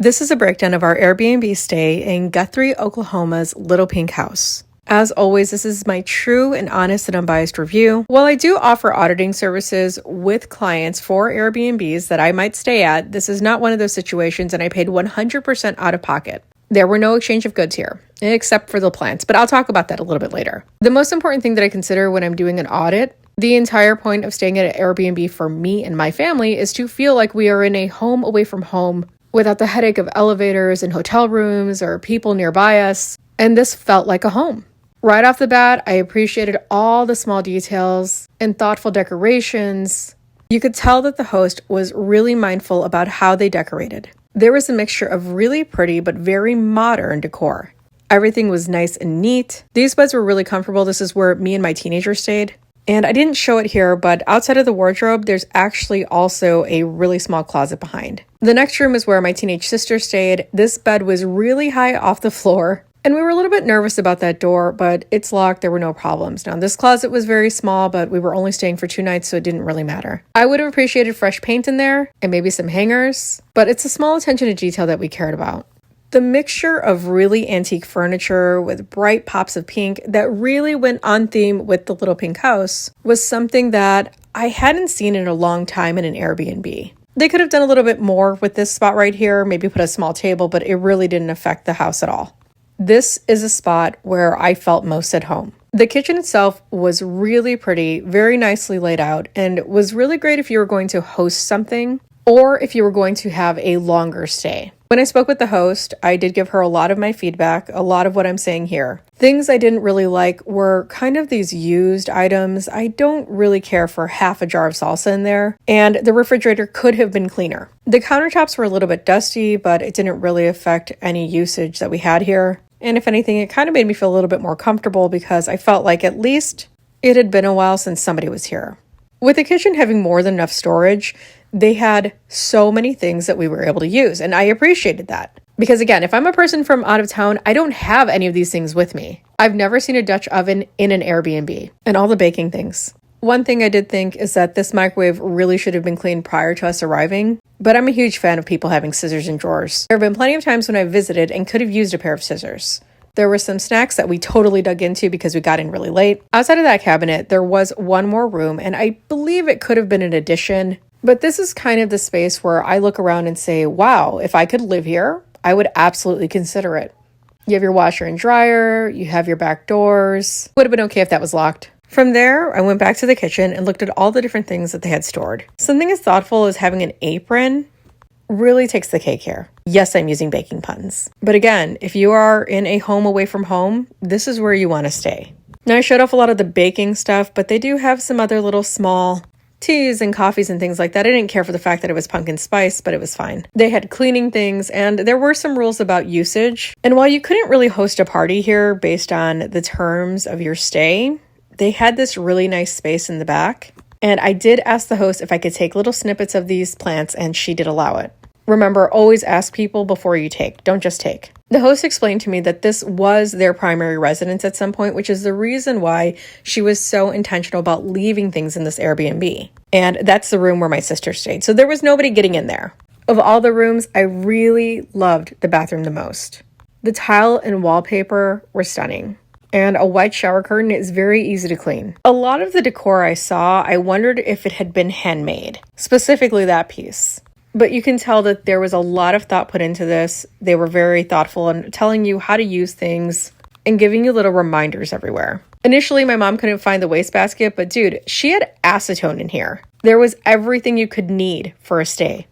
This is a breakdown of our Airbnb stay in Guthrie, Oklahoma's Little Pink House. As always, this is my true and honest and unbiased review. While I do offer auditing services with clients for Airbnbs that I might stay at, this is not one of those situations, and I paid 100% out of pocket. There were no exchange of goods here, except for the plants, but I'll talk about that a little bit later. The most important thing that I consider when I'm doing an audit, the entire point of staying at an Airbnb for me and my family, is to feel like we are in a home away from home without the headache of elevators and hotel rooms or people nearby us. And this felt like a home. Right off the bat, I appreciated all the small details and thoughtful decorations. You could tell that the host was really mindful about how they decorated. There was a mixture of really pretty but very modern decor. Everything was nice and neat. These beds were really comfortable. This is where me and my teenager stayed. And I didn't show it here, but outside of the wardrobe, there's actually also a really small closet behind. The next room is where my teenage sister stayed. This bed was really high off the floor, and we were a little bit nervous about that door, but it's locked. There were no problems. Now, this closet was very small, but we were only staying for 2 nights, so it didn't really matter. I would have appreciated fresh paint in there and maybe some hangers, but it's a small attention to detail that we cared about. The mixture of really antique furniture with bright pops of pink that really went on theme with the Little Pink House was something that I hadn't seen in a long time in an Airbnb. They could have done a little bit more with this spot right here, maybe put a small table, but it really didn't affect the house at all. This is a spot where I felt most at home. The kitchen itself was really pretty, very nicely laid out, and was really great if you were going to host something or if you were going to have a longer stay. When I spoke with the host, I did give her a lot of my feedback, a lot of what I'm saying here. Things I didn't really like were kind of these used items. I don't really care for half a jar of salsa in there, and the refrigerator could have been cleaner. The countertops were a little bit dusty, but it didn't really affect any usage that we had here. And if anything, it kind of made me feel a little bit more comfortable because I felt like at least it had been a while since somebody was here. With the kitchen having more than enough storage, they had so many things that we were able to use, and I appreciated that. Because again, if I'm a person from out of town, I don't have any of these things with me. I've never seen a Dutch oven in an Airbnb, and all the baking things. One thing I did think is that this microwave really should have been cleaned prior to us arriving, but I'm a huge fan of people having scissors in drawers. There have been plenty of times when I visited and could have used a pair of scissors. There were some snacks that we totally dug into because we got in really late. Outside of that cabinet, there was one more room, and I believe it could have been an addition. But this is kind of the space where I look around and say, wow, if I could live here, I would absolutely consider it. You have your washer and dryer, you have your back doors. Would have been okay if that was locked. From there, I went back to the kitchen and looked at all the different things that they had stored. Something as thoughtful as having an apron really takes the cake here. Yes, I'm using baking puns. But again, if you are in a home away from home, this is where you want to stay. Now, I showed off a lot of the baking stuff, but they do have some other little small teas and coffees and things like that. I didn't care for the fact that it was pumpkin spice, but it was fine. They had cleaning things, and there were some rules about usage. And while you couldn't really host a party here based on the terms of your stay, they had this really nice space in the back. And I did ask the host if I could take little snippets of these plants, and she did allow it. Remember, always ask people before you take. Don't just take. The host explained to me that this was their primary residence at some point, which is the reason why she was so intentional about leaving things in this Airbnb. And that's the room where my sister stayed. So there was nobody getting in there. Of all the rooms, I really loved the bathroom the most. The tile and wallpaper were stunning. And a white shower curtain is very easy to clean. A lot of the decor I saw, I wondered if it had been handmade, specifically that piece. But you can tell that there was a lot of thought put into this. They were very thoughtful in telling you how to use things and giving you little reminders everywhere. Initially, my mom couldn't find the wastebasket, but dude, she had acetone in here. There was everything you could need for a stay,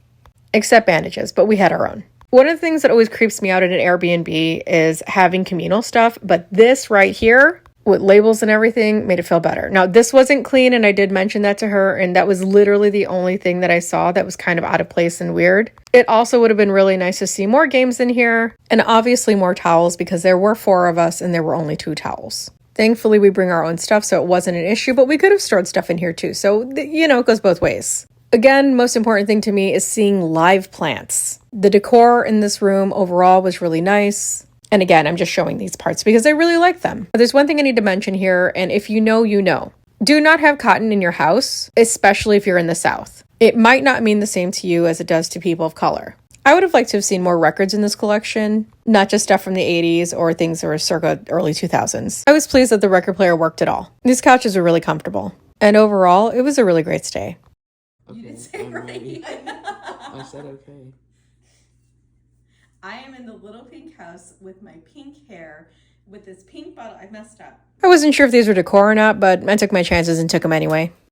except bandages, but we had our own. One of the things that always creeps me out at an Airbnb is having communal stuff, but this right here, with labels and everything, made it feel better. Now, this wasn't clean, and I did mention that to her, and that was literally the only thing that I saw that was kind of out of place and weird. It also would have been really nice to see more games in here, and obviously more towels, because there were 4 of us and there were only 2 towels. Thankfully, we bring our own stuff, so it wasn't an issue, but we could have stored stuff in here too, so, it goes both ways. Again, most important thing to me is seeing live plants. The decor in this room overall was really nice. And again, I'm just showing these parts because I really like them. But there's one thing I need to mention here, and if you know, you know. Do not have cotton in your house, especially if you're in the South. It might not mean the same to you as it does to people of color. I would have liked to have seen more records in this collection, not just stuff from the 80s or things that were circa early 2000s. I was pleased that the record player worked at all. These couches were really comfortable. And overall, it was a really great stay. Okay, you didn't say right. I said okay. I am in the little pink house with my pink hair, with this pink bottle. I messed up. I wasn't sure if these were decor or not, but I took my chances and took them anyway.